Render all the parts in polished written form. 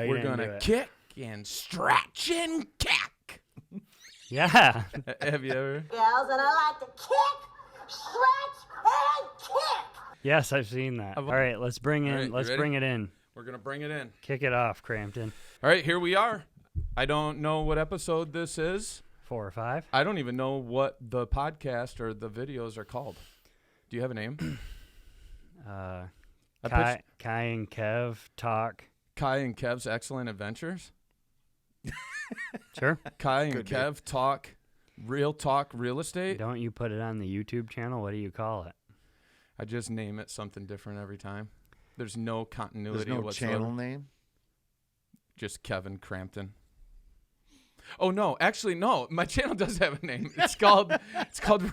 We're going to kick and stretch and kick. Yeah. Have you ever? Girls, and I like to kick, stretch, and kick. Yes, I've seen that. All right, let's bring All right, let's ready? bring it in. We're going to bring it in. Kick it off, Crampton. All right, here we are. I don't know what episode this is. 4 or 5. I don't even know what the podcast or the videos are called. Do you have a name? Kai and Kev talk. Kai and Kev's Excellent Adventures? Sure. Kai and Kev talk real estate? Don't you put it on the YouTube channel? What do you call it? I just name it something different every time. There's no continuity There's no whatsoever. channel name? Just Kevin Crampton. Oh no, actually no. My channel does have a name. It's called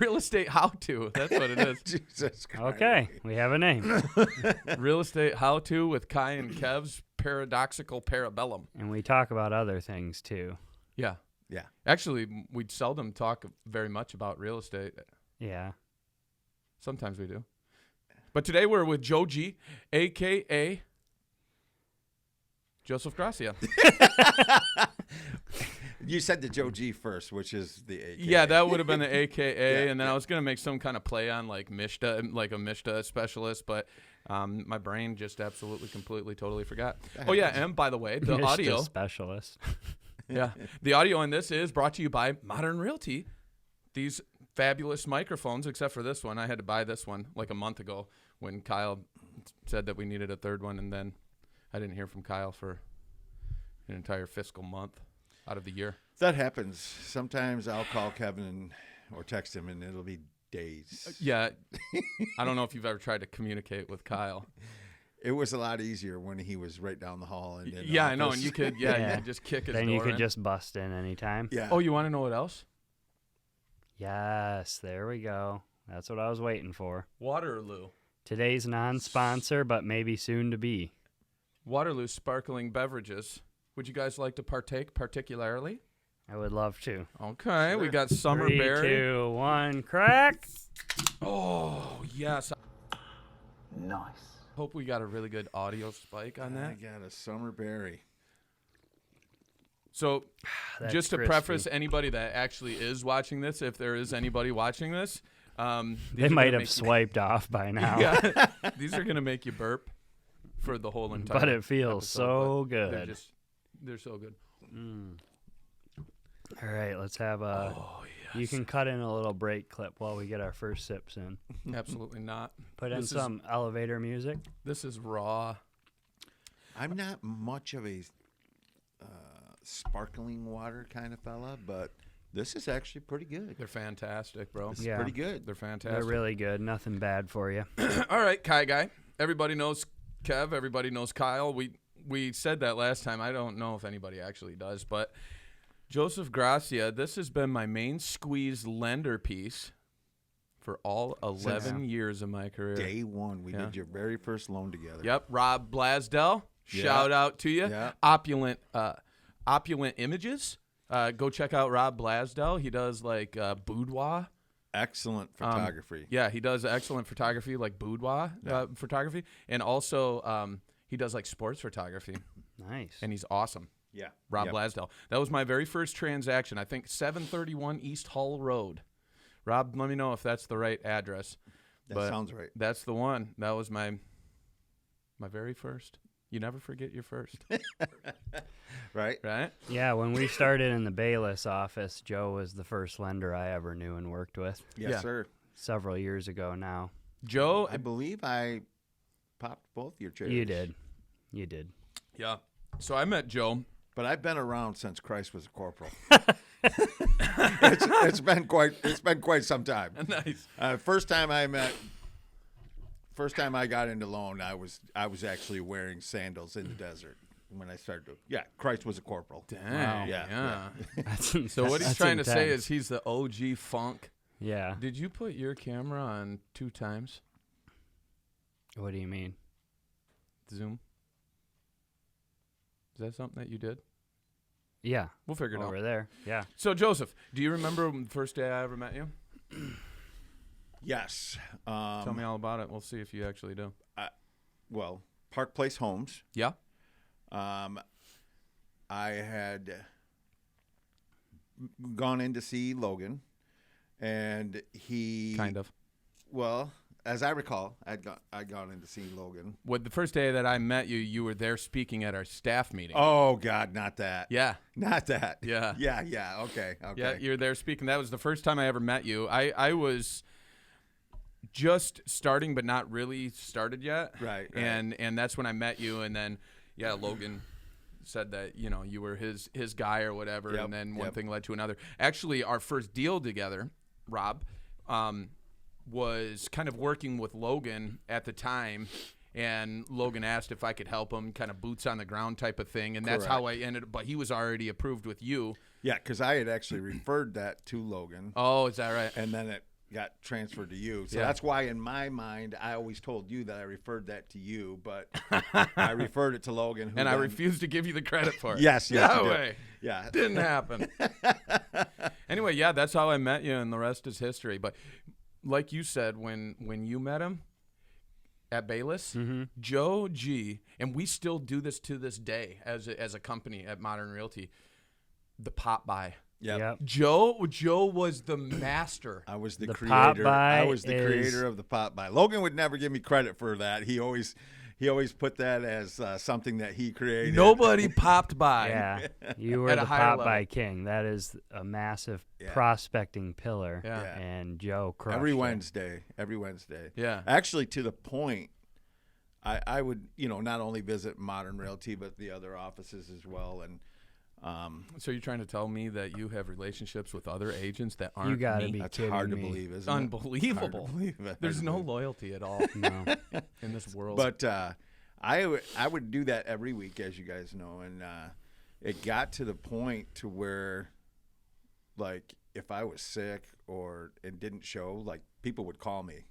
Real Estate How To. That's what it is. Jesus Christ. Okay, we have a name. Real Estate How To with Kai and Kev's Paradoxical Parabellum. And we talk about other things too. Yeah. Yeah. Actually, we seldom talk very much about real estate. Yeah. Sometimes we do. But today we're with Joe G, a.k.a. Joseph Gracia. You said the Joe G first, which is the AKA. Yeah, that would have been the AKA, Yeah, and then I was going to make some kind of play on like MSHDA, like a MSHDA specialist, but my brain just absolutely, completely, totally forgot. Oh, yeah, and by the way, the Mr. audio. Specialist. Yeah, the audio in this is brought to you by Modern Realty. These fabulous microphones, except for this one. I had to buy this one like a month ago when Kyle said that we needed a third one, and then I didn't hear from Kyle for an entire fiscal month out of the year. That happens. Sometimes I'll call Kevin or text him, and it'll be days. Yeah, I don't know if you've ever tried to communicate with Kyle. It was a lot easier when he was right down the hall. And in Yeah, I know, office. and you could, you could just kick his Then door you could in. just bust in anytime. Yeah. Oh, you want to know what else? Yes, there we go. That's what I was waiting for. Waterloo. Today's non-sponsor, but maybe soon to be. Waterloo sparkling beverages. Would you guys like to partake particularly? I would love to. Okay, we got summer 3, berry. 2, 1, crack. Oh, yes. Nice. Hope we got a really good audio spike on I that. got a summer berry. So, That's just to crispy. preface anybody that actually is watching this, if there is anybody watching this, They these are might gonna have make- swiped off by now. Yeah, these are gonna make you burp for the whole entire. But it feels episode, so but good. They're so good. All right, let's have a. Oh You can cut in a little break clip while we get our first sips in. Absolutely not. Put in This is- some elevator music. This is raw. I'm not much of a sparkling water kind of fella, but this is actually pretty good. They're fantastic, bro. This Yeah. is pretty good. They're They're fantastic. really good. Nothing bad for you. All right, Kai guy. Everybody knows Kev. Everybody knows Kyle. We said that last time. I don't know if anybody actually does, but Joseph Gracia, this has been my main squeeze lender piece for all 11 years of my career. Day one, we Yeah. did your very first loan together. Yep, Rob Blasdell. Yeah. Shout out to you. Yeah. Opulent Images. Go check out Rob Blasdell. He does like boudoir. Excellent photography. Yeah, he does excellent photography, like boudoir photography, and also he does like sports photography, Nice. and he's awesome. Yeah. Rob Yep. Blasdell. That was my very first transaction. I think 731 East Hull Road. Rob, let me know if that's the right address. That sounds right. That's the one. That was my very first. You never forget your first, Right? right? Yeah, when we started in the Bayless office, Joe was the first lender I ever knew and worked with. Yes, Yeah. sir. Several years ago now. Joe, I believe I popped both your chairs. You did. You did. yeah. So I met Joe. But I've been around since Christ was a corporal. it's been quite some time. Nice. First time I got into loan, I was actually wearing sandals in the desert when I started to. Yeah, Christ was a corporal. Dang. Yeah, That's So what he's that's trying to say intense. is he's the OG funk. Yeah. Did you put your camera on 2 times What do you mean? Zoom? Is that something that you did? Yeah. We'll figure it out. Over there. Yeah. So Joseph, do you remember the first day I ever met you? Yes. Tell me all about it. We'll see if you actually do. Well, Park Place Homes. Yeah. I had gone in to see Logan, and he Kind of. Well, as I recall, I'd gone in to see Logan. Well, the first day that I met you, you were there speaking at our staff meeting. Oh God, not that. Yeah. Not that. Yeah. Yeah. Okay. Yeah, you were there speaking. That was the first time I ever met you. I was just starting, but not really started yet. Right. And that's when I met you. And then, yeah, Logan said that, you were his guy or whatever. Yep, And then one yep. thing led to another. Actually, our first deal together, Rob, was kind of working with Logan at the time. And Logan asked if I could help him, kind of boots on the ground type of thing. And that's how I ended. But he was already approved with you. Yeah, because I had actually referred that to Logan. Oh, is that right? And then it got transferred to you. So Yeah. that's why in my mind, I always told you that I referred that to you, but I referred it to Logan. And I refused to give you the credit for it. Yes. No you did. way. Yeah. Didn't happen. Anyway, yeah, that's how I met you, and the rest is history. But like you said, when you met him at Bayless, Joe G, and we still do this to this day as a company at Modern Realty, the pop by. Yep. Joe was the master. I was the The creator. pop by I was the is- creator of the pop by. Logan would never give me credit for that. He always put that as something that he created. Nobody popped by. Yeah, you were At a the higher pop level. by king. That is a massive Yeah. prospecting pillar. Yeah. Yeah. And Joe crushed every it. Wednesday. Yeah. Actually, to the point, I would not only visit Modern Realty but the other offices as well. And So you're trying to tell me that you have relationships with other agents that aren't You gotta me? be that's kidding hard to me. believe, isn't it? Unbelievable. Hard to believe. Hard There's to no believe. loyalty at all No. in this world. But I would do that every week, as you guys know, and it got to the point to where, like, if I was sick or it didn't show, like, people would call me,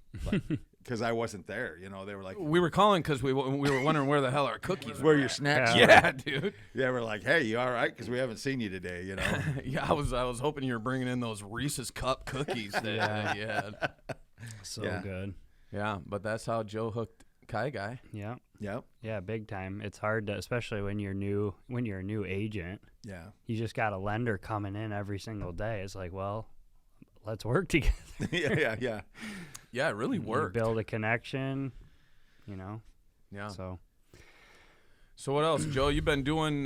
because I wasn't there. They were like, we were calling because we were wondering where the hell our cookies "Where were. your snacks?" Yeah. were. Yeah, dude. Yeah, we're like, "Hey, you all right?" Because we haven't seen you today. Yeah, I was hoping you were bringing in those Reese's Cup cookies that you had. So Yeah. good. Yeah, but that's how Joe hooked Kai Guy. Yeah. Yep. Yeah, big time. It's hard to, especially when you're a new agent. Yeah. You just got a lender coming in every single day. It's like, well, let's work together. Yeah. Yeah, it really You worked. build a connection, Yeah. So So what else, Joe? You've been doing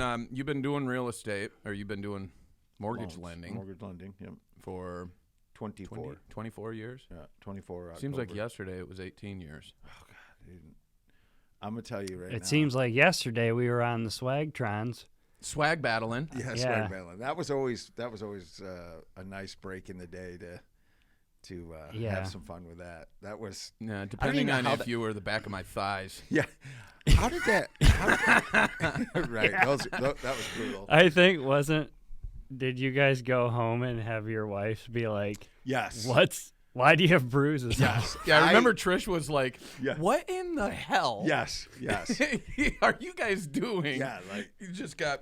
real estate, or you've been doing mortgage Loans, lending Mortgage lending. Yep. for 24. 24 years. Yeah. 24. Seems like October. yesterday it was 18 years. Oh God, dude. I'm gonna tell you right now. it seems like yesterday we were on the Swagtrons. Swag battling. Yeah, Yeah. swag battling. That was always a nice break in the day to Yeah. have some fun with that. That was Yeah, depending know on how if that- you were the back of my thighs. yeah. How did that? Right. That was brutal. I think did you guys go home and have your wife be like, Yes. why do you have bruises? Yes. Yeah, I remember Trish was like, Yeah. "What in the hell? Yes. Yes. are you guys doing? Yeah. Like You just got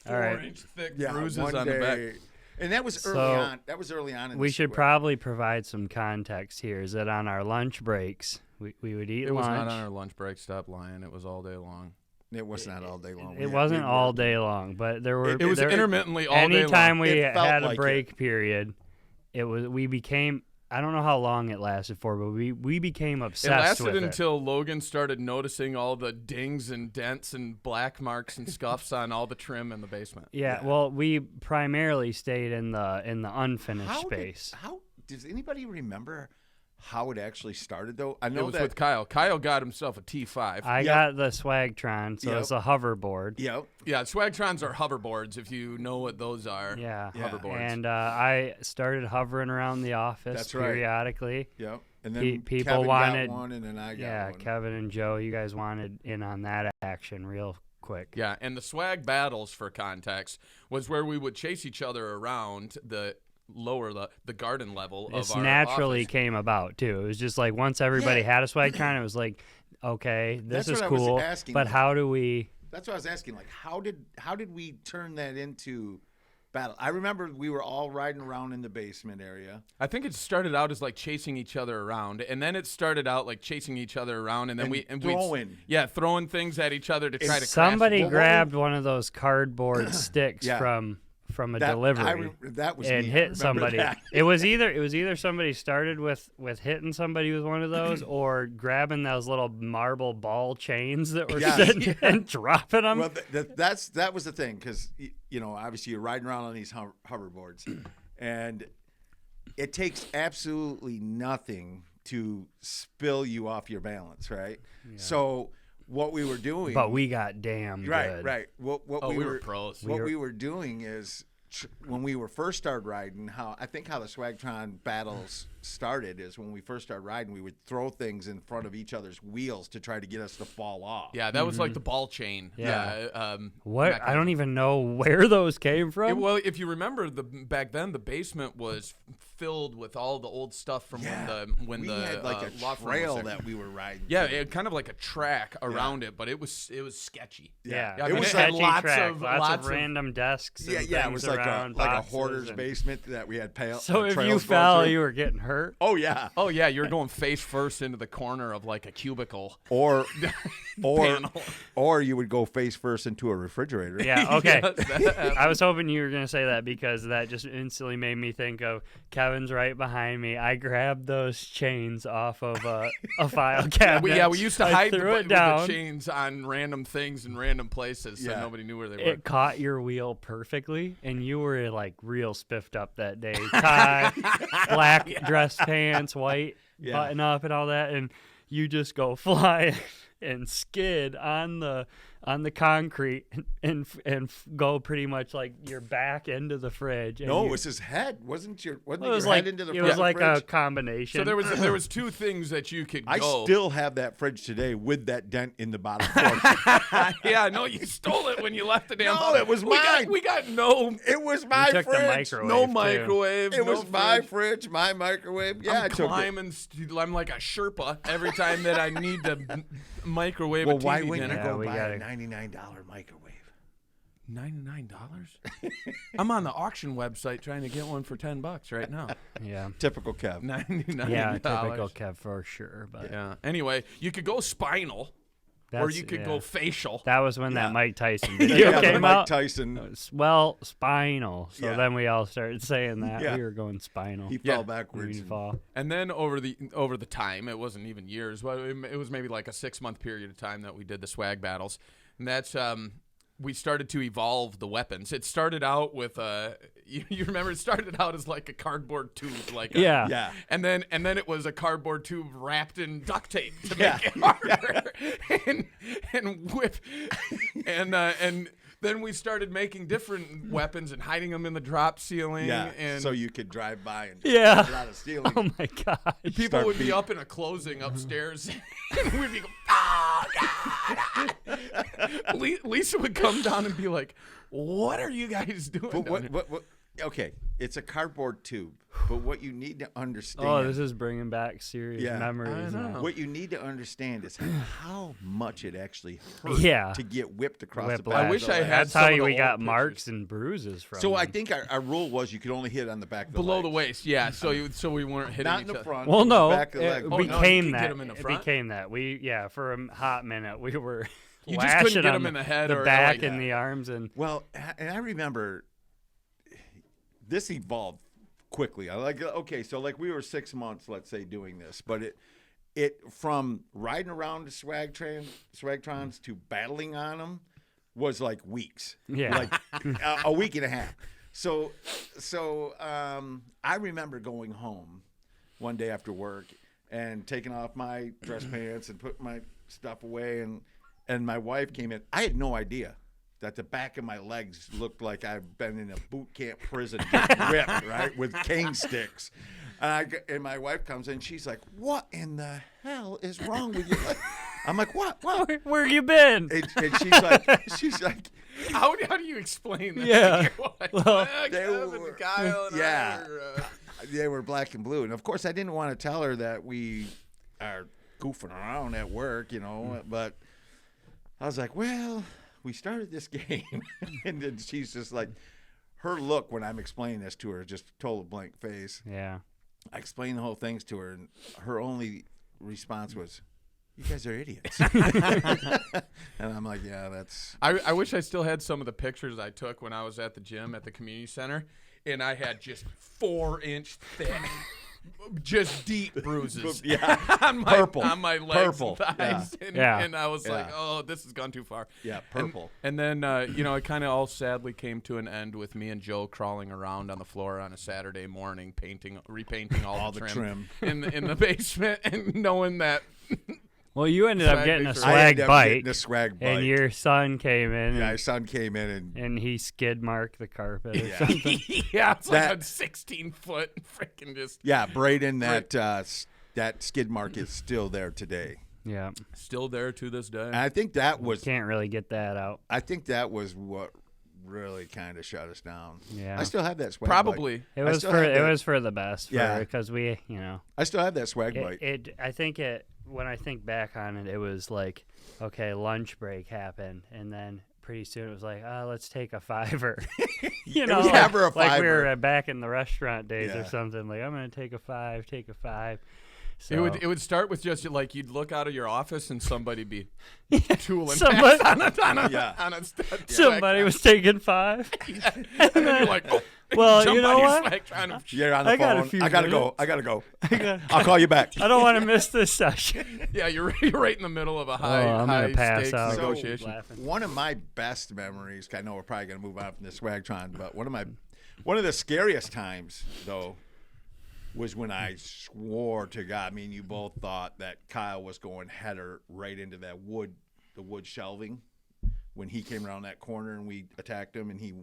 All right. 4-inch thick yeah. bruises one on day, the back." and that was early So, on. That was early on. In We the should swag. probably provide some context here. Is that on our lunch breaks, we would eat It was lunch. not on our lunch break. Stop lying. It was all day long. It was not all day long. It wasn't all day long, but there were. It was there, intermittently all day long. Anytime we It felt had a like break period, we became. I don't know how long it lasted for, but we became It obsessed lasted with until Logan started noticing all the dings and dents and black marks and scuffs on all the trim in the basement. Yeah, well, we primarily stayed in the unfinished How space. How does anybody remember how it actually started though? I know It was that. with Kyle. Kyle got himself a T5. I Yep. got the Swagtron, so Yep. it's a hoverboard. Yeah. Yeah, Swagtrons are hoverboards, if you know what those are. Yeah, Yeah. Hoverboards. and I started hovering around the office That's right. periodically. Yeah. And then People Kevin wanted- got one, and then I got Yeah, one. Kevin and Joe, you guys wanted in on that action real quick. Yeah, and the swag battles, for context, was where we would chase each other around the garden level This of our naturally office. came about too. It was just like once everybody Yeah. had a Swagtron, it was like, okay, this That's is what I was cool, asking. but how do we? That's what I was asking. Like, how did we turn that into battle. I remember we were all riding around in the basement area. I think it started out as like chasing each other around, and then it started out like chasing each other around, and then throwing. throwing things at each other to try to Somebody crash. grabbed one of those cardboard sticks from a delivery that was and me. hit somebody. That. It was either somebody started with hitting somebody with one of those or grabbing those little marble ball chains that were sitting and dropping them. Well, that was the thing, because obviously you're riding around on these hoverboards, and it takes absolutely nothing to spill you off your balance, right? Yeah. So what we were doing, but we got damn good. Right. What we were pros. What we were doing is when we were first started riding, how the Swagtron battles started is when we first started riding, we would throw things in front of each other's wheels to try to get us to fall off. Yeah, that was like the ball chain. Yeah. What? I don't even know where those came from. Well, if you remember, back then the basement was filled with all the old stuff from when we the had like a law firm trail was there. that we were riding. Yeah, it kind of like a track around it, but it was sketchy. Yeah, I it mean, was had sketchy lots track, of lots of of random desks. And it was like a boxes hoarder's and... basement that we had So if you trails going fell, through. you were getting hurt. Oh yeah. Oh yeah, you're going face first into the corner of like a cubicle Or panel. or you would go face first into a refrigerator. Yeah, okay. Yes, I was hoping you were going to say that because that just instantly made me think of Kevin's right behind me. I grabbed those chains off of a file cabinet. We used to I hide threw the down. chains on random things in random places so nobody knew where they were. It caught your wheel perfectly, and you were like real spiffed up that day. Tie, black dress pants, white button up, and all that, and you just go flying and skid on the concrete and go pretty much like your back into the fridge. And No, it was his head. Wasn't your it your was head like into the it was like a fridge? combination. So there was two things that you could I go. still have that fridge today with that dent in the bottom portion. Yeah, no, you stole it when you left the damn. No, it was mine. We got no. It was my took the fridge. microwave. No too. microwave. It no was my fridge. fridge, my microwave. Yeah, I I'm took it. climbing. I'm like a Sherpa every time that I need to microwave Well, a TV why wouldn't dinner. you go we buy gotta- a $99 microwave? $99? I'm on the auction website trying to get one for $10 right now. Yeah. Typical Kev. $99. Yeah, typical Kev for sure. But Yeah. Anyway, you could go spinal, or you could go facial. That was when Yeah. that Mike Tyson video Yeah, the came Mike out. Tyson. Well, spinal. So Yeah. then we all started saying that. Yeah. We were going spinal. He Yeah. fell backwards. We'd fall. And then over the time, it wasn't even years. Well, it was maybe like a 6-month period of time that we did the swag battles, and that's we started to evolve the weapons. It started out with you remember it started out as like a cardboard tube, like Yeah. Yeah. and then it was a cardboard tube wrapped in duct tape to Yeah. make it harder and whip and then we started making different weapons and hiding them in the drop ceiling. Yeah, and so you could drive by and Yeah. get out of stealing. Oh my gosh. people start would be beat- up in a closing upstairs, and we'd be going, "Oh God!" Lisa would come down and be like, "What are you guys doing?" But down here?" what? Okay, it's a cardboard tube. But what you need to understand. Oh, this is bringing back serious Yeah. memories. I know. now. What you need to understand is how much it actually hurt Yeah. to get whipped across the Whiplash. back. I wish of the I leg. had That's some how of the we old got pictures. marks and bruises from. So I them. think our rule was you could only hit on the back of the below leg. the waist. Yeah, so we weren't hitting Not each in the other. front. Well, no, the back of the it leg. Oh, no, you became could get that. 'em in the It front? became that. For a hot minute we were. You just couldn't lashing get on 'em in the head the or back like and that. the arms and. Well, and I remember this evolved quickly. I like so like we were 6 months, let's say, doing this, but it from riding around the Swagtrons to battling on them was like weeks. Yeah. Like a week and a half. So I remember going home one day after work and taking off my dress pants and putting my stuff away, and my wife came in. I had no idea that the back of my legs looked like I've been in a boot camp prison getting whipped, right, with cane sticks. And my wife comes in, she's like, "What in the hell is wrong with you?" I'm like, "What? Where you been? And she's like, How do you explain that? Yeah. To your wife? Well, Kevin and were- Kyle and yeah. I were, they were black and blue. And of course, I didn't want to tell her that we are goofing around at work, but I was like, well, we started this game. And then she's just like, her look when I'm explaining this to her is just a total blank face. Yeah. I explained the whole things to her, and her only response was, "You guys are idiots." And I'm like, "Yeah, that's." I wish I still had some of the pictures I took when I was at the gym at the community center, and I had just 4-inch thick, just deep bruises. Yeah, on my purple, on my legs purple. and thighs. Yeah. And, Yeah. and I was like, Yeah. "Oh, this has gone too far." Yeah, purple. And then it kind of all sadly came to an end with me and Joe crawling around on the floor on a Saturday morning, repainting all the trim in the basement, and knowing that. Well, you ended up Swag getting a picture. I swag ended up bite, getting a swag bite. and your son came in, Yeah, his son came in and he skid marked the carpet or Yeah. something. Yeah, it's like That- a 16-foot freaking just. yeah, Braden, that skid mark is still there today. Yeah, Still there to this day. And I think that was can't really get that out. what really kind of shut us down. Yeah. I still have that swag Probably. bite. It I was still for have it that- was for the best. Yeah. Because we, I still have that swag bite. I think when I think back on it, it was like, okay, lunch break happened, and then pretty soon it was like, let's take a $5. You know, was never a like we $5. were back in the restaurant days Yeah. or something. Like, I'm gonna take a $5. So It would start with just like you'd look out of your office and somebody be tooling Somebody- past on a Yeah. somebody was taking $5. and then you're like, oh, Well, jump you know on your what? slack trying to. You're on the I got a phone. few I gotta minutes. go. I'll call you back. I don't want to miss this session. Yeah, you're right in the middle of a high I'm gonna pass stakes out. negotiation. Laughing. One of my best memories. I know we're probably gonna move on from this Swagtron, but one of the scariest times though was when I swore to God. Me and you both thought that Kyle was going header right into the wood shelving when he came around that corner and we attacked him and he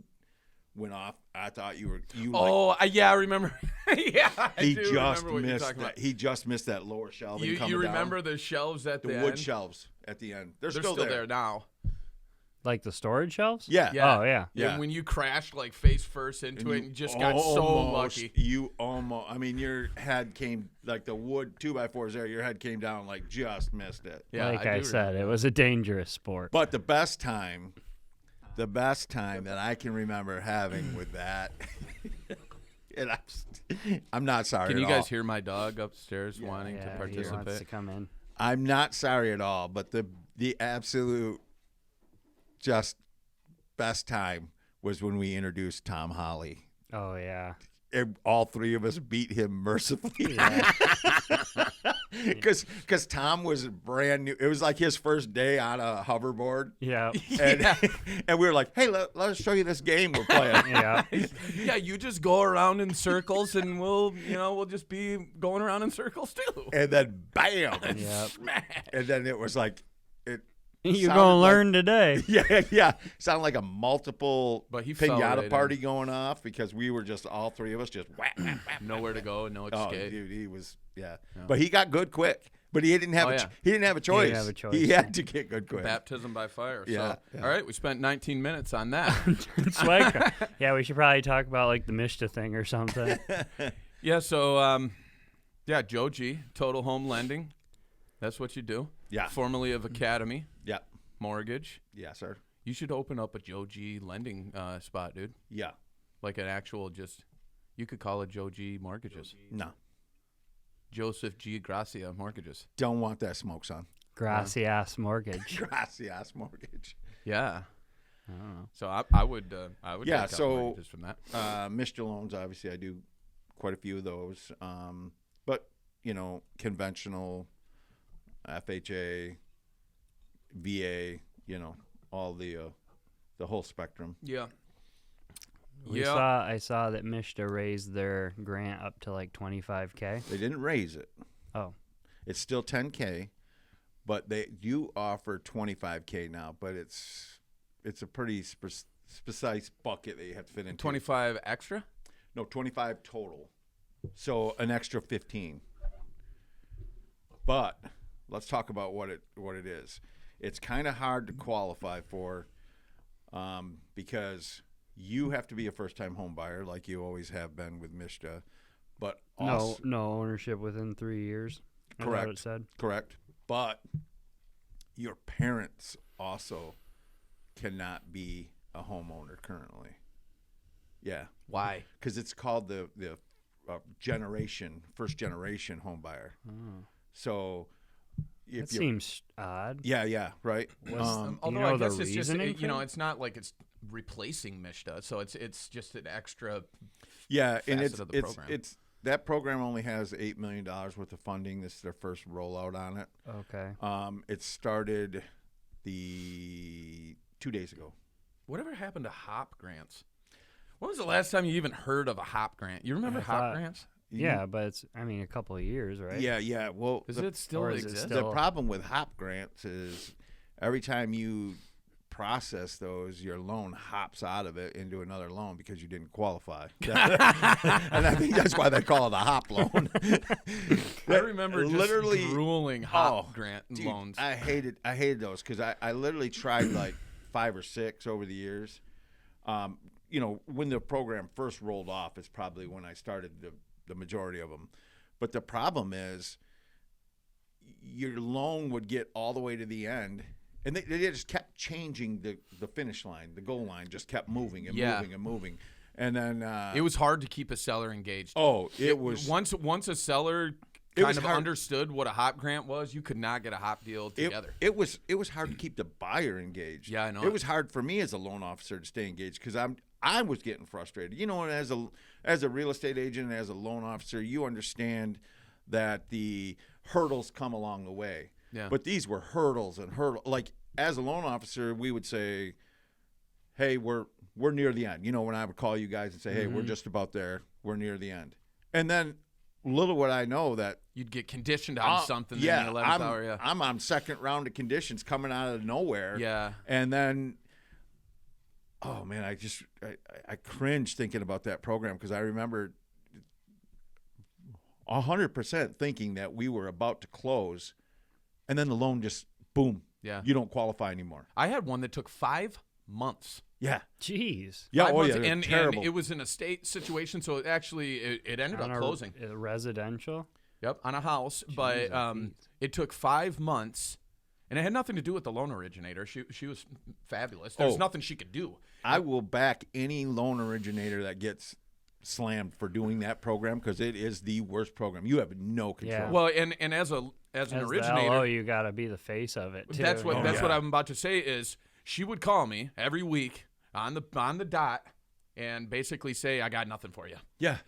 went off. I thought Yeah, I remember. Yeah, he do just remember what you're missed talking that. about. He just missed that lower shelving. You coming remember down. the shelves at the the wood end? shelves at the end? They're They're still there now. Like the storage shelves? Yeah. Yeah. Oh, yeah. Yeah. And when you crashed like face first into it, and you just got so lucky. You almost. I mean, your head came like the wood 2x4s there. Your head came down like just missed it. Yeah, Like I I do said, remember it was a dangerous sport. But the best time that I can remember having with that, and I'm not sorry. Can at you guys all. hear my dog upstairs wanting to Yeah, he participate? wants to come in. I'm not sorry at all. But the absolute just best time was when we introduced Tom Holly. Oh, yeah. And all three of us beat him mercifully. Because Tom was brand new. It was like his first day on a hoverboard. Yeah. And, and we were like, hey, let us show you this game we're playing. Yeah. Yeah, you just go around in circles, and we'll just be going around in circles too. And then bam. Yep. And then it was like, You're sounded going to like- learn today. yeah. Sounded like a multiple But he fell pinata right party going off because we were just, all three of us just whap, whap, whap. Nowhere to go, no Oh, escape. dude, he was, yeah. But he got good quick. But he didn't have he didn't have a choice. have a choice. He had to get good quick. Baptism by fire. Yeah, So, yeah. all right, we spent 19 minutes on that. Swag. Yeah, we should probably talk about like the MSHDA thing or something. Yeah. So, Joe G, Total Home Lending. That's what you do. Yeah. Formerly of Academy Yeah. Mortgage. Yeah, sir. You should open up a Joe G lending spot, dude. Yeah. Like an actual you could call it Joe G Mortgages. No. Joseph G Gracia Mortgages. Don't want that smoke, son. Gracias Mortgage. Gracias mortgage. Yeah. I don't know. So I would Yeah, take out so- mortgages from that. MSHDA loans, obviously, I do quite a few of those. But, conventional, FHA, VA, all the whole spectrum. Yeah. I saw that MSHDA raised their grant up to like $25K. They didn't raise it. Oh. It's still $10K, but they do offer $25K now, but it's a pretty precise bucket that you have to fit into. 25 extra? No, 25 total. So an extra 15. But let's talk about what it is. It's kind of hard to qualify for because you have to be a first-time home buyer like you always have been with MSHDA. But also, No ownership within 3 years. Is that what Correct. it said. Correct. But your parents also cannot be a homeowner currently. Yeah. Why? Because it's called the first generation home buyer. So if That seems odd. yeah, right. Although I the guess it's just reasoning you know for it? it's not like it's replacing MSHDA, so it's just an extra. Yeah, and facet of the program. it's that program only has $8 million worth of funding. This is their first rollout on it. Okay. It started 2 days ago. Whatever happened to HOP grants? When was the last time you even heard of a HOP grant? You remember HOP grants? Yeah, but it's a couple of years, right? Yeah. Well, Does it still or is it exist? still- the problem with HOP grants is every time you process those, your loan hops out of it into another loan because you didn't qualify. And I think that's why they call it a HOP loan. I remember just literally drooling HOP grant Dude, loans. I hated those because I literally tried like 5 or 6 over the years. You know, when the program first rolled off, it's probably when I started the majority of them. But the problem is your loan would get all the way to the end, and they just kept changing the finish line. The goal line just kept moving and moving and moving. And then It was hard to keep a seller engaged. oh, it was Once a seller It was kind of hard. understood what a HOP grant was, you could not get a HOP deal together. It was hard to keep the buyer engaged. Yeah, I know. It was hard for me as a loan officer to stay engaged because I was getting frustrated. You know, and as a real estate agent and as a loan officer, you understand that the hurdles come along the way. Yeah. But these were hurdles and hurdles. Like as a loan officer, we would say, "Hey, we're near the end." You know, when I would call you guys and say, "Hey, we're just about there. We're near the end," and then little would I know that You'd get conditioned on something in the 11th I'm, hour. Yeah. I'm on second round of conditions coming out of nowhere. Yeah. And then, oh man, I cringe thinking about that program because I remember 100% thinking that we were about to close, and then the loan just boom. Yeah. You don't qualify anymore. I had one that took 5 months. Yeah. Jeez. Yeah. 5 Oh months, yeah. They're and terrible. it was in a state situation, so it ended up On closing. a residential. Yep, on a house, but it took 5 months, and it had nothing to do with the loan originator. She was fabulous. There's Oh. nothing she could do. I will back any loan originator that gets slammed for doing that program because it is the worst program. You have no control. Yeah. Well, and as an As the originator, LO, you got to be the face of it, too. that's what you that's know? what I'm about to say is she would call me every week on the dot and basically say, "I got nothing for you. Yeah.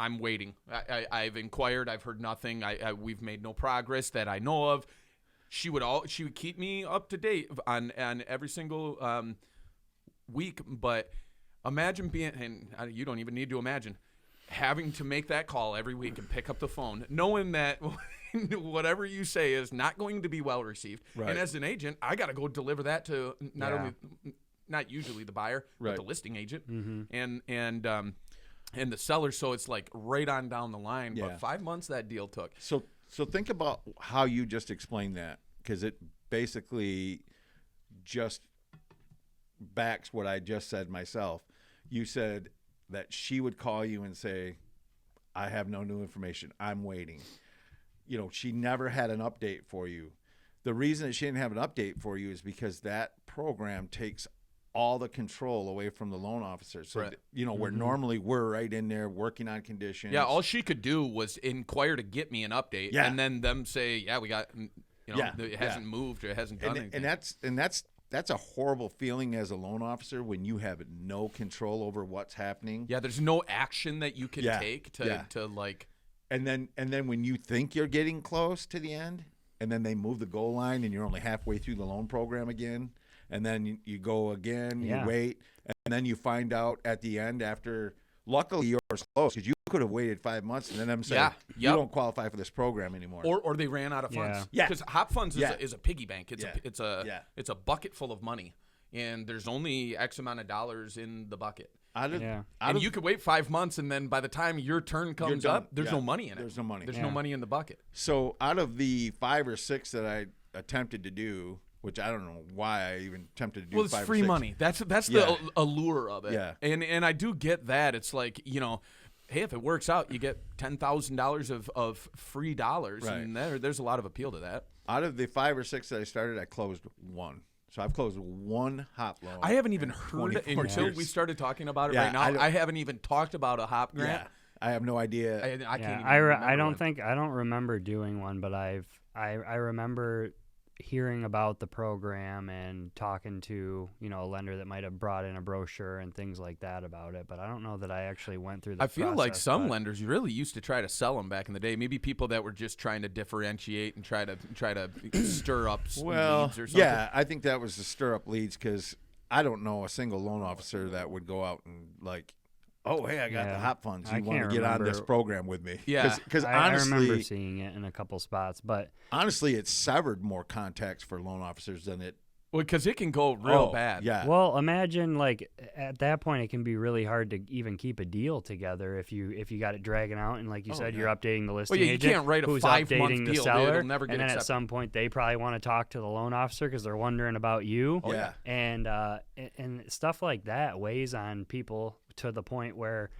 I'm waiting. I've inquired. I've heard nothing. We've made no progress that I know of." She would keep me up to date on every single week. But imagine being, and you don't even need to imagine, having to make that call every week and pick up the phone, knowing that whatever you say is not going to be well received. Right. And as an agent, I got to go deliver that to not usually the buyer, but Right. the listing agent and the seller. So it's like right on down the line. Yeah. But 5 months that deal took. So think about how you just explained that because it basically just backs what I just said myself. You said that she would call you and say, "I have no new information. I'm waiting." You know, she never had an update for you. The reason that she didn't have an update for you is because that program takes all the control away from the loan officer. So, Right. you know, where normally we're right in there working on conditions. Yeah, all she could do was inquire to get me an update, Yeah. and then them say, "Yeah, we got, it hasn't moved or it hasn't done anything." and that's a horrible feeling as a loan officer when you have no control over what's happening. Yeah, there's no action that you can Yeah, take yeah. to like. And then when you think you're getting close to the end, and then they move the goal line, and you're only halfway through the loan program again, and then you go again, Yeah. you wait, and then you find out at the end after. Luckily, yours close because you could have waited 5 months, and then them say, Yeah, "You yep. don't qualify for this program anymore." Or they ran out of funds. Yeah. Because HOP funds Yeah. is a piggy bank. It's Yeah. it's a bucket full of money, and there's only X amount of dollars in the bucket. Out of, Yeah. out And of- you could wait 5 months, and then by the time your turn comes done. up, there's Yeah. no money in it. There's no money. There's Yeah. no money in the bucket. So out of the 5 or 6 that I attempted to do, which I don't know why I even attempted to do. Well, it's 5 or free 6. money. That's Yeah. the allure of it. Yeah. And I do get that. It's like, hey, if it works out, you get $10,000 of free dollars, Right. and there's a lot of appeal to that. Out of the 5 or 6 that I started, I closed 1. So I've closed one hop loan. I haven't even in heard it 24 until years. we started talking about it Yeah, right now. I haven't even talked about a hop grant. Yeah, I have no idea. I can't Yeah, even I remember don't one. think I don't remember doing one, but I remember hearing about the program and talking to a lender that might have brought in a brochure and things like that about it. But I don't know that I actually went through the I feel like process, some but- lenders really used to try to sell them back in the day. Maybe people that were just trying to differentiate and try to stir up Well, leads or something. yeah, I think that was to stir up leads because I don't know a single loan officer that would go out and like, oh, hey, I got the Yeah, hop funds. I You want can't to get on this remember- program with me? Yeah. because I remember honestly, seeing it in a couple spots, but it severed more contacts for loan officers than it. Well, because it can go real Oh, bad. Yeah. well, imagine like at that point it can be really hard to even keep a deal together if you got it dragging out and like you said you're updating the listing Well, yeah, you agent can't write a who's 5-month updating the deal. seller, It'll never get and then at accepted. some point they probably want to talk to the loan officer because they're wondering about you. Oh, yeah. And stuff like that weighs on people to the point where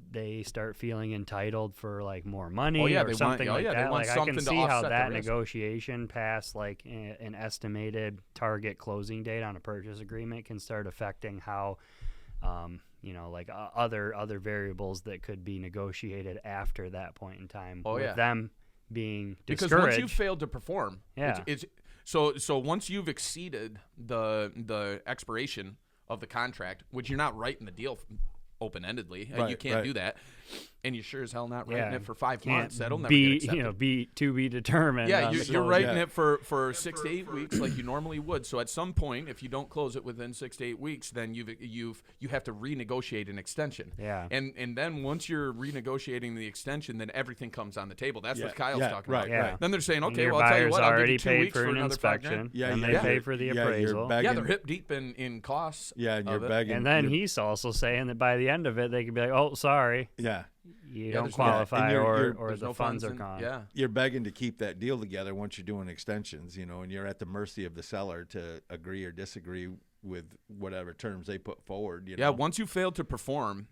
they start feeling entitled for like more money Oh, yeah, or they want- something oh, like yeah, they that. want Like I something can to see how offset the that risk. negotiation past like an estimated target closing date on a purchase agreement can start affecting how like other variables that could be negotiated after that point in time. Oh, with yeah. them being Because discouraged. once you failed to perform, Yeah. it's so once you've exceeded the expiration of the contract, which you're not writing the deal open-endedly, you Right, can't right. do that, and you sure as hell not writing Yeah, it for 5 can't months. That'll never be get accepted. be to be determined. Yeah, on you're the writing Yeah. it for 6 to 8 weeks like you normally would. So at some point, if you don't close it within 6 to 8 weeks, then you have to renegotiate an extension. Yeah. And then once you're renegotiating the extension, then everything comes on the table. That's Yeah, what Kyle's yeah, talking right, about. Yeah. right. Then they're saying, And okay, your well, I'll tell you buyer's what, I'll give already you 2 paid weeks for an another $5,000. inspection. Yeah, and yeah, they pay you're- for the yeah, you're appraisal. begging- Yeah, they're hip deep in costs. Yeah, and you're of it. begging. And then you're- he's also saying that by the end of it, they could be like, "Oh, sorry, Yeah, you Yeah, don't there's- qualify, and you're- or There's the no funds are in- gone." Yeah. you're begging to keep that deal together once you're doing extensions, and you're at the mercy of the seller to agree or disagree with whatever terms they put forward. Yeah, once you fail to perform,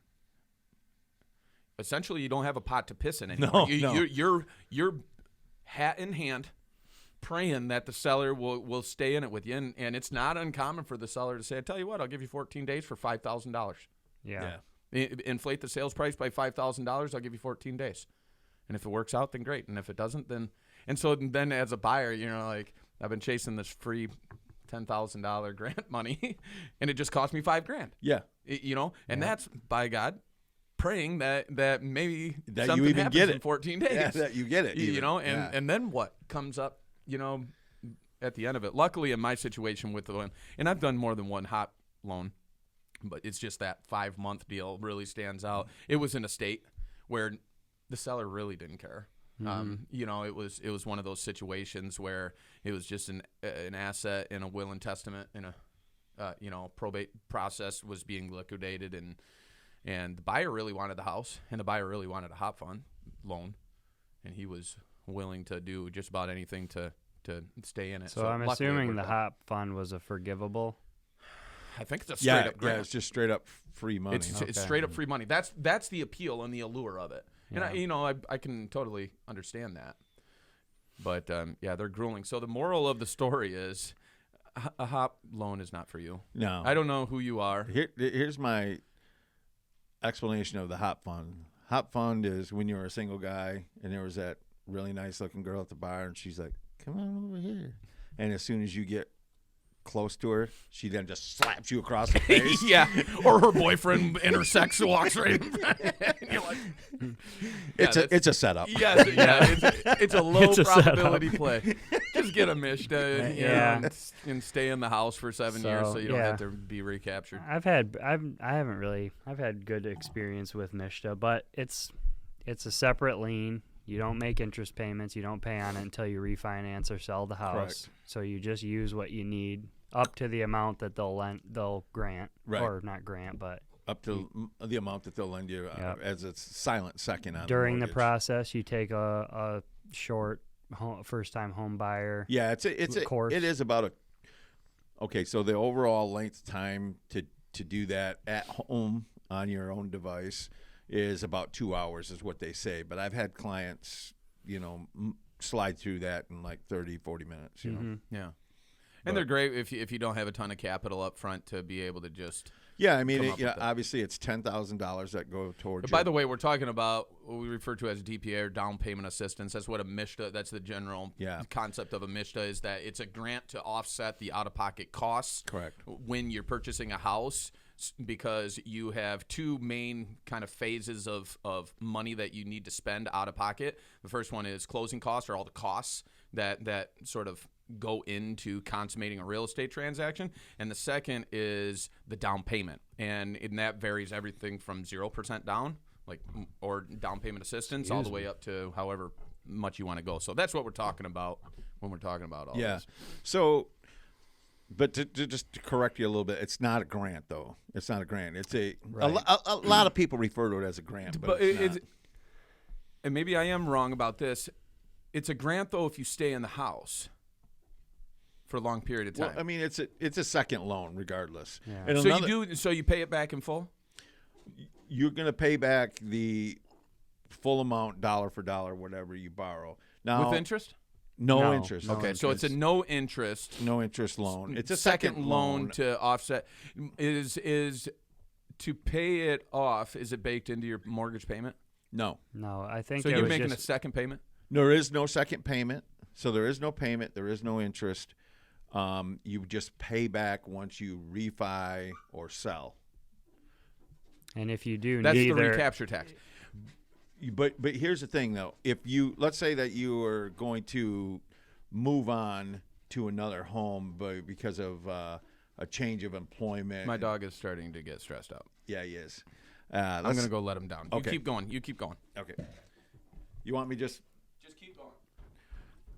essentially you don't have a pot to piss in anymore. No. You're hat in hand praying that the seller will stay in it with you. And it's not uncommon for the seller to say, I tell you what, I'll give you 14 days for $5,000. Yeah. Inflate the sales price by $5,000, I'll give you 14 days. And if it works out, then great. And if it doesn't, then – and so then as a buyer, like I've been chasing this free $10,000 grant money, and it just cost me $5,000. Yeah, And that's, by God, praying that maybe That you something even happens get in it. 14 days. yeah, that you get it. even. And then what comes up, at the end of it. Luckily, in my situation with the loan, and I've done more than one hop loan, but it's just that 5-month deal really stands out. It was in a state where the seller really didn't care. It was one of those situations where it was just an asset in a will and testament in a probate process was being liquidated, and the buyer really wanted the house, and the buyer really wanted a hop fund loan, and he was willing to do just about anything to stay in it. So I'm luckily it assuming the worked out. HOP fund was a forgivable. I think it's a straight up Yeah, grant. it's just straight up free money. It's Okay. straight up free money. That's the appeal and the allure of it. And I can totally understand that. But they're grueling. So the moral of the story is a HOP loan is not for you. No, I don't know who you are. Here's my explanation of the hop fund. Hop fund is when you're a single guy and there was that really nice looking girl at the bar and she's like, "Come on over here," and as soon as you get close to her, she then just slaps you across the face. Yeah, or her boyfriend intersects and walks right in front. And you're like, It's a setup. yeah, it's a low It's a probability play. Just get a MSHDA, Yeah. and stay in the house for 7 years So, so you don't yeah. have to be recaptured. I've had good experience with MSHDA, but it's a separate lien. You don't make interest payments. You don't pay on it until you refinance or sell the house. Correct. So you just use what you need up to the amount that they'll grant, Right. or not grant, but Up to the amount that they'll lend you Yep. as a silent second on during the mortgage. process, you take a short first-time home buyer. Yeah, course. it is about okay. So the overall length of time to do that at home on your own device is about 2 hours, is what they say. But I've had clients, slide through that in like 30, 40 minutes. You know, Yeah. And they're great if you don't have a ton of capital up front to be able to just. Yeah, I mean, come up with that. obviously it's $10,000 that go towards. By the way, we're talking about what we refer to as DPA or down payment assistance. That's what a MSHDA. That's the general concept of a MSHDA, is that it's a grant to offset the out-of-pocket costs. Correct. When you're purchasing a house, because you have two main kind of phases of money that you need to spend out of pocket. The first one is closing costs, or all the costs that sort of go into consummating a real estate transaction, and the second is the down payment, and that varies everything from 0% down, or down payment assistance, all the way up to however much you want to go. So that's what we're talking about when we're talking about all this. So, but to just to correct you a little bit, it's not a grant though. It's not a grant. It's a lot of people refer to it as a grant, but it's not. And maybe I am wrong about this. It's a grant though if you stay in the house for a long period of time. Well, I mean, it's a second loan regardless. Yeah. And so you pay it back in full? You're going to pay back the full amount, dollar for dollar, whatever you borrow. Now, with interest? No interest. Okay, interest. so it's a no interest loan. It's a second loan to offset. Is to pay it off? Is it baked into your mortgage payment? No. I think so. You're making a second payment. There is no second payment. So there is no payment. There is no interest. You just pay back once you refi or sell. And if you do, that's the recapture tax. But here's the thing, though. If you, let's say that you are going to move on to another home, but because of a change of employment. My dog is starting to get stressed out. Yeah, he is. I'm going to go let him down. Okay. You keep going. Okay. You want me just keep going.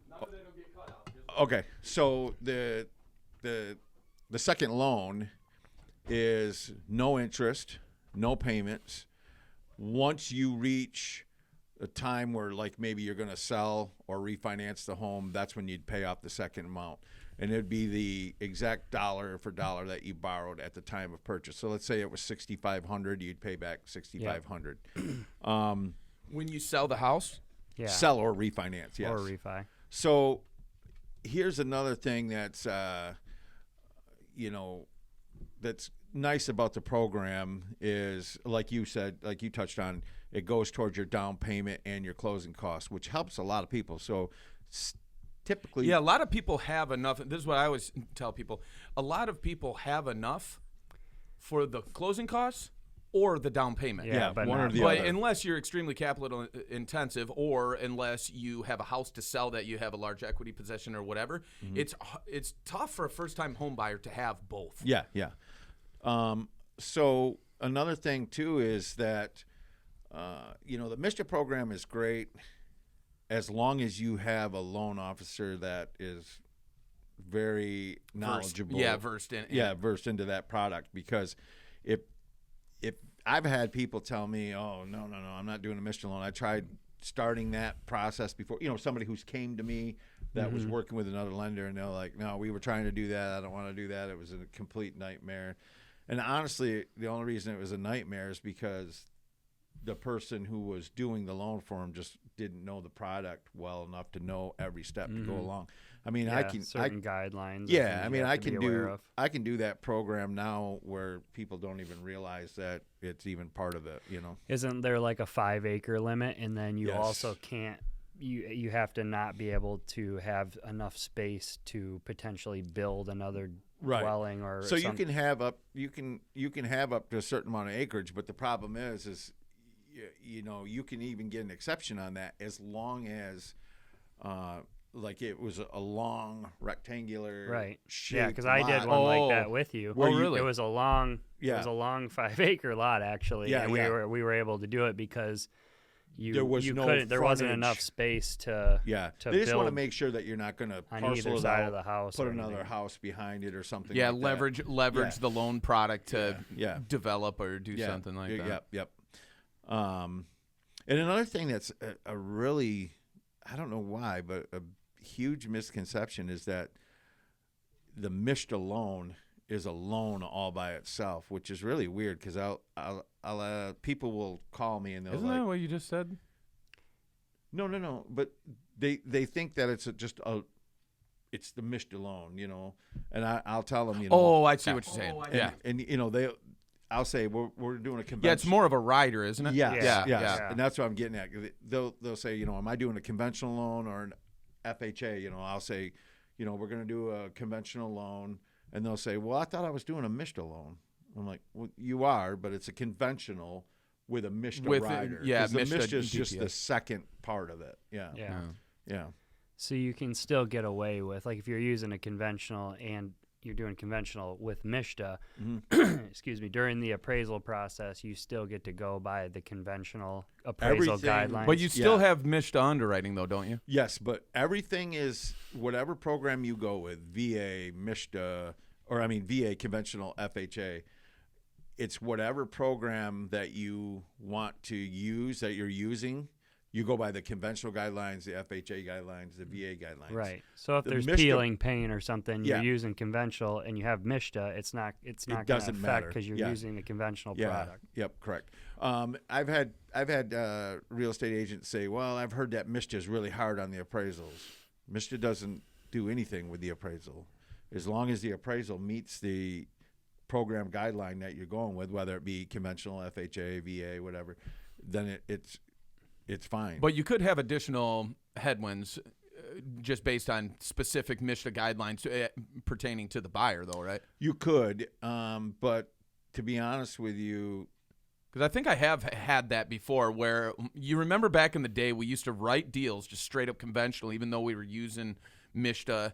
None of it will get cut out. Okay. So the second loan is no interest, no payments. Once you reach a time where, like, maybe you're going to sell or refinance the home, that's when you'd pay off the second amount. And it'd be the exact dollar for dollar that you borrowed at the time of purchase. So let's say it was $6,500, you'd pay back $6,500. When you sell the house? Yeah. Sell or refinance, yes. Or refi. So here's another thing that's, that's nice about the program is, like you said, like you touched on, it goes towards your down payment and your closing costs, which helps a lot of people. So typically, a lot of people have enough. This is what I always tell people. A lot of people have enough for the closing costs or the down payment. Yeah, but one or the but other. unless you're extremely capital intensive, or unless you have a house to sell that you have a large equity position or whatever, it's tough for a first-time home buyer to have both. Yeah. So another thing too is that the MSHDA program is great as long as you have a loan officer that is very knowledgeable. Versed into that product. Because if I've had people tell me, oh, no, I'm not doing a MSHDA loan. I tried starting that process before, somebody who's came to me that was working with another lender, and they're like, no, we were trying to do that. I don't want to do that. It was a complete nightmare. And honestly, the only reason it was a nightmare is because the person who was doing the loan for him just didn't know the product well enough to know every step to go along. I mean, certain guidelines. Yeah, I mean, I can do that program now where people don't even realize that it's even part of it. Isn't there like a 5-acre limit, and then you also can't. You have to not be able to have enough space to potentially build another dwelling or so you can have up to a certain amount of acreage, but the problem is you can even get an exception on that as long as like it was a long rectangular shape. Yeah, because I did one like that with you. Really? It was a long 5-acre lot actually. Yeah, and we were able to do it because there wasn't enough space to they just want to make sure that you're not going to on either side of the house, put another house behind it or something. Yeah, like leverage the loan product to Yeah. develop or do something like that. Yep. And another thing that's a really, I don't know why, but a huge misconception is that the MSHDA loan is a loan all by itself, which is really weird because I'll people will call me and they'll Isn't that what you just said? No, but they think that it's just it's the MSHDA loan, you know, and I'll tell them, you know. Oh, I see what you're saying. Yeah. And you know, I'll say we're doing a convention. Yeah, it's more of a rider, isn't it? Yes, Yeah. yes. And that's what I'm getting at. They'll say, you know, am I doing a conventional loan or an FHA? You know, I'll say, you know, we're going to do a conventional loan, and they'll say, well, I thought I was doing a MSHDA loan. I'm like, well, you are, but it's a conventional with a MSHDA rider. Yeah, the MSHDA MSHDA is just the GPS. second part of it. Yeah. Yeah. So you can still get away with, like, if you're using a conventional and you're doing conventional with MSHDA, excuse me, during the appraisal process, you still get to go by the conventional appraisal guidelines. But you still have MSHDA underwriting, though, don't you? Yes, but everything is whatever program you go with, VA, MSHDA, VA conventional FHA. It's whatever program that you want to use that you're using. You go by the conventional guidelines, the FHA guidelines, the VA guidelines. Right. So if there's MSHDA peeling paint or something, you're using conventional and you have MSHDA, it's not going to affect because you're using the conventional product. Yep, correct. I've had real estate agents say, well, I've heard that MSHDA is really hard on the appraisals. MSHDA doesn't do anything with the appraisal. As long as the appraisal meets the program guideline that you're going with, whether it be conventional, FHA, VA, whatever, then it's fine. But you could have additional headwinds just based on specific MSHDA guidelines pertaining to the buyer, though, right? You could, but to be honest with you, because I think I have had that before where you remember back in the day we used to write deals just straight up conventional even though we were using MSHDA,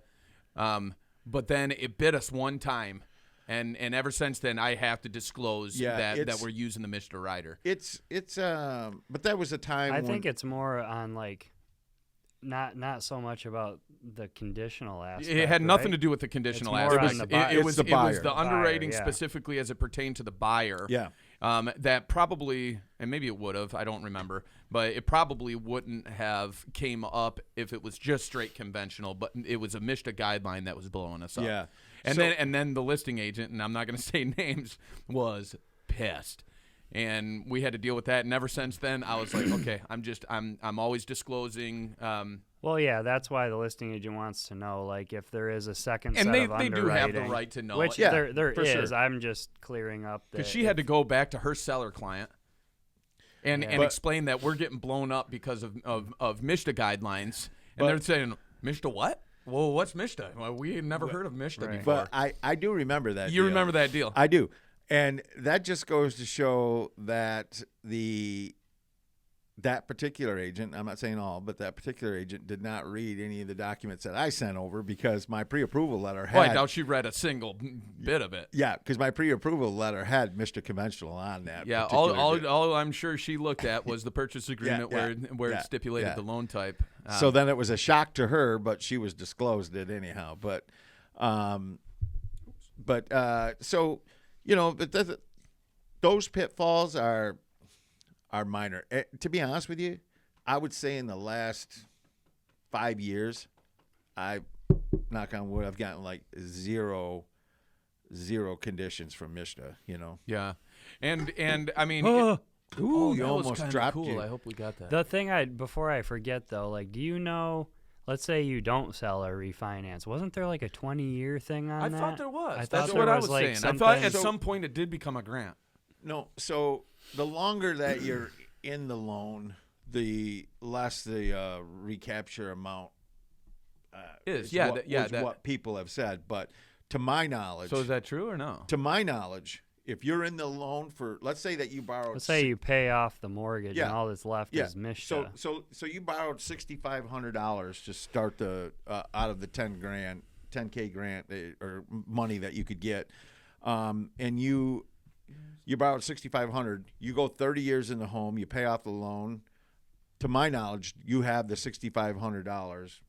but then it bit us one time. And ever since then, I have to disclose that we're using the MSHDA rider. But that was a time. I think it's more on like, not so much about the conditional aspect. It had nothing to do with the conditional aspect. It was the underwriting specifically as it pertained to the buyer. Yeah. That probably, and maybe it would have, I don't remember, but it probably wouldn't have came up if it was just straight conventional. But it was a MSHDA guideline that was blowing us up. Yeah. And then the listing agent, and I'm not going to say names, was pissed, and we had to deal with that. And ever since then, I was like, okay, I'm always disclosing. Well, yeah, that's why the listing agent wants to know, like, if there is a second and set they of underwriting. do have the right to know, which there is. Sure. I'm just clearing up because she had to go back to her seller client and explain that we're getting blown up because of MSHDA guidelines, and they're saying MSHDA what? Well, what's MSHDA? Well, we had never heard of MSHDA before. But I do remember that. You remember that deal? I do. And that just goes to show that that particular agent, I'm not saying all, but that particular agent did not read any of the documents that I sent over because my pre-approval letter had. Well, I doubt she read a single bit of it. Yeah, because my pre-approval letter had Mr. Conventional on that. Yeah, all I'm sure she looked at was the purchase agreement where it stipulated the loan type. So then it was a shock to her, but she was disclosed it anyhow. So, you know, those pitfalls are minor. To be honest with you, I would say in the last 5 years, knock on wood, I've gotten like zero conditions from MSHDA, you know? Yeah. And I mean, you almost dropped cool. you. I hope we got that. The thing before I forget though, like, do you know, let's say you don't sell or refinance, wasn't there like a 20-year thing on that? I thought there was. I That's thought what there I was was like saying. something. I thought at some point it did become a grant. No, so the longer that you're in the loan, the less the recapture amount is what people have said. But to my knowledge, so is that true or no? To my knowledge, if you're in the loan for, let's say that you borrowed, let's say you pay off the mortgage and all that's left is MSHDA. So you borrowed $6,500 to start the out of the 10K grant or money that you could get, and you borrowed $6,500. You go 30 years in the home, you pay off the loan. To my knowledge, you have the $6,500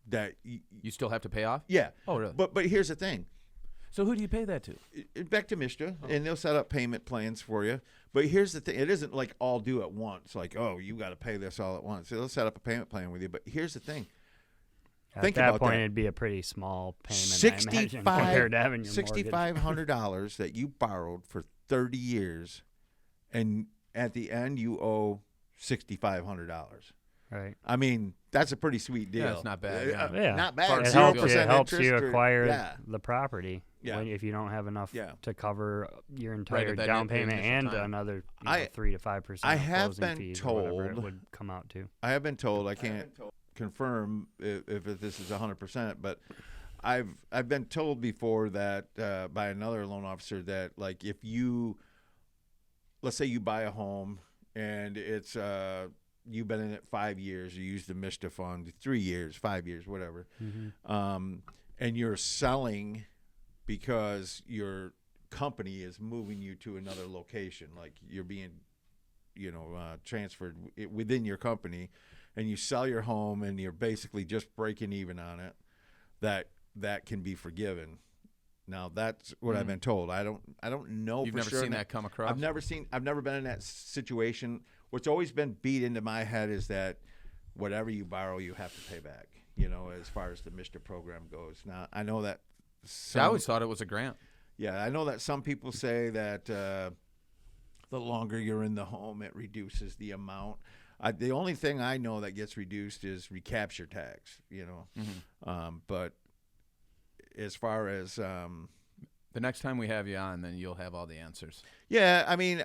that you still have to pay off. Yeah. Oh, really? But here's the thing. So who do you pay that to? Back to MSHDA, and they'll set up payment plans for you. But here's the thing. It isn't like all due at once. Like, oh, you got to pay this all at once. They'll set up a payment plan with you. But here's the thing. At that point, it'd be a pretty small payment, I imagine, compared to having your mortgage. $6,500 that you borrowed for 30 years, and at the end you owe $6,500. Right. I mean, that's a pretty sweet deal. Yeah, it's not bad, yeah. Yeah. Not As bad. far It as helps, 0% it helps you interest or- acquire yeah. the property Yeah. if you don't have enough Yeah. to cover your entire that down payment initial and time. another I- 3 to 5% I of have closing been fees or whatever it told- would come out to. I have been told, I can't confirm if this is 100%, but I've been told before that by another loan officer that, like, if you, let's say you buy a home and it's you've been in it 5 years, you use the MSHDA fund 3 years, 5 years, whatever, and you're selling because your company is moving you to another location, like you're being, transferred within your company, and you sell your home and you're basically just breaking even on it, that can be forgiven. Now that's what I've been told. I don't know. You've for never sure. seen that come across? I've never been in that situation. What's always been beat into my head is that whatever you borrow, you have to pay back. As far as the MSHDA program goes. Now I know that. I always thought it was a grant. Yeah, I know that some people say that the longer you're in the home, it reduces the amount. The only thing I know that gets reduced is recapture tax. But as far as The next time we have you on, then you'll have all the answers. yeah, I mean,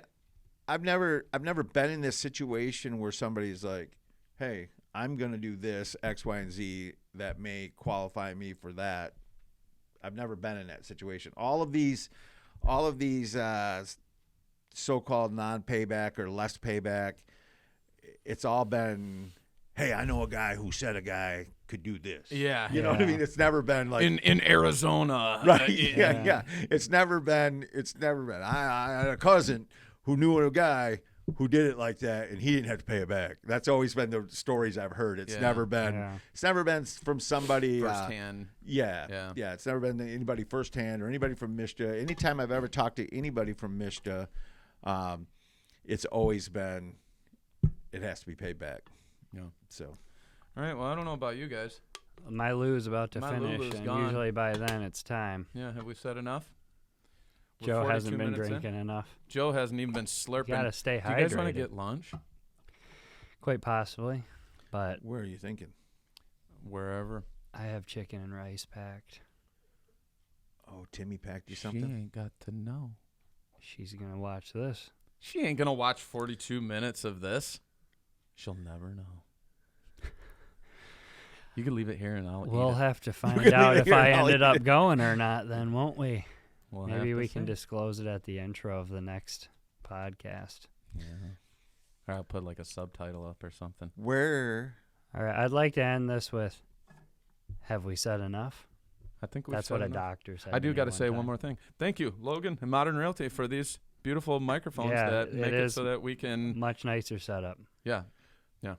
I've never been in this situation where somebody's like, "Hey, I'm going to do this X, Y, and Z that may qualify me for that." I've never been in that situation. All of these so-called non-payback or less payback, it's all been, "Hey, I know a guy who said a guy could do this." Yeah. You know what I mean? It's never been like In Arizona. right. Yeah. It's never been. I had a cousin who knew a guy who did it like that, and he didn't have to pay it back. That's always been the stories I've heard. It's Yeah. never been. Yeah. It's never been from somebody Firsthand. Yeah. It's never been anybody firsthand or anybody from MSHDA. Anytime I've ever talked to anybody from MSHDA, it's always been it has to be paid back. Yeah. So All right. Well, I don't know about you guys. My Lou's about to My finish, Lulu's and gone. usually by then it's time. Yeah. Have we said enough? We're Joe 42 hasn't been minutes in. drinking enough. Joe hasn't even been slurping. Gotta stay Do you guys want to hydrated. get lunch? Quite possibly, but where are you thinking? Wherever. I have chicken and rice packed. Oh, Timmy packed you She something? ain't got to know. She's gonna watch this. She ain't gonna watch 42 minutes of this. She'll never know. You can leave it here and I'll We'll eat it. have to find can out leave it if here I and I'll ended eat up it. going or not, then, won't we? We'll Maybe have we to can see. disclose it at the intro of the next podcast. Yeah. Or I'll put like a subtitle up or something. Where? All right, I'd like to end this with, have we said enough? I think we've That's said what a enough. doctor said. I do to me got to one say time. one more thing. Thank you, Logan and Modern Realty, for these beautiful microphones Yeah, that it make it is so that we can. Much nicer setup. Yeah,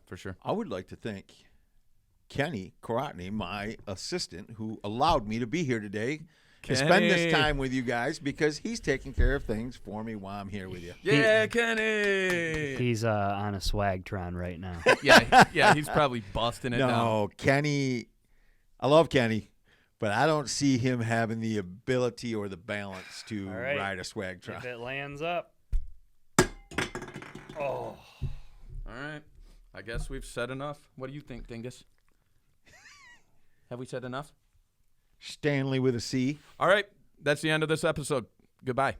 for sure. I would like to thank Kenny Korotny, my assistant, who allowed me to be here today to spend this Kenny. time with you guys because he's taking care of things for me while I'm here with you. Yeah, Kenny. He's on a swagtron right now. yeah, he's probably busting it down. No, Kenny, I love Kenny, but I don't see him having the ability or the balance to All right. ride a swag truck. If it lands up. Oh. All right. I guess we've said enough. What do you think, Dingus? Have we said enough? Stanley with a C. All right. That's the end of this episode. Goodbye.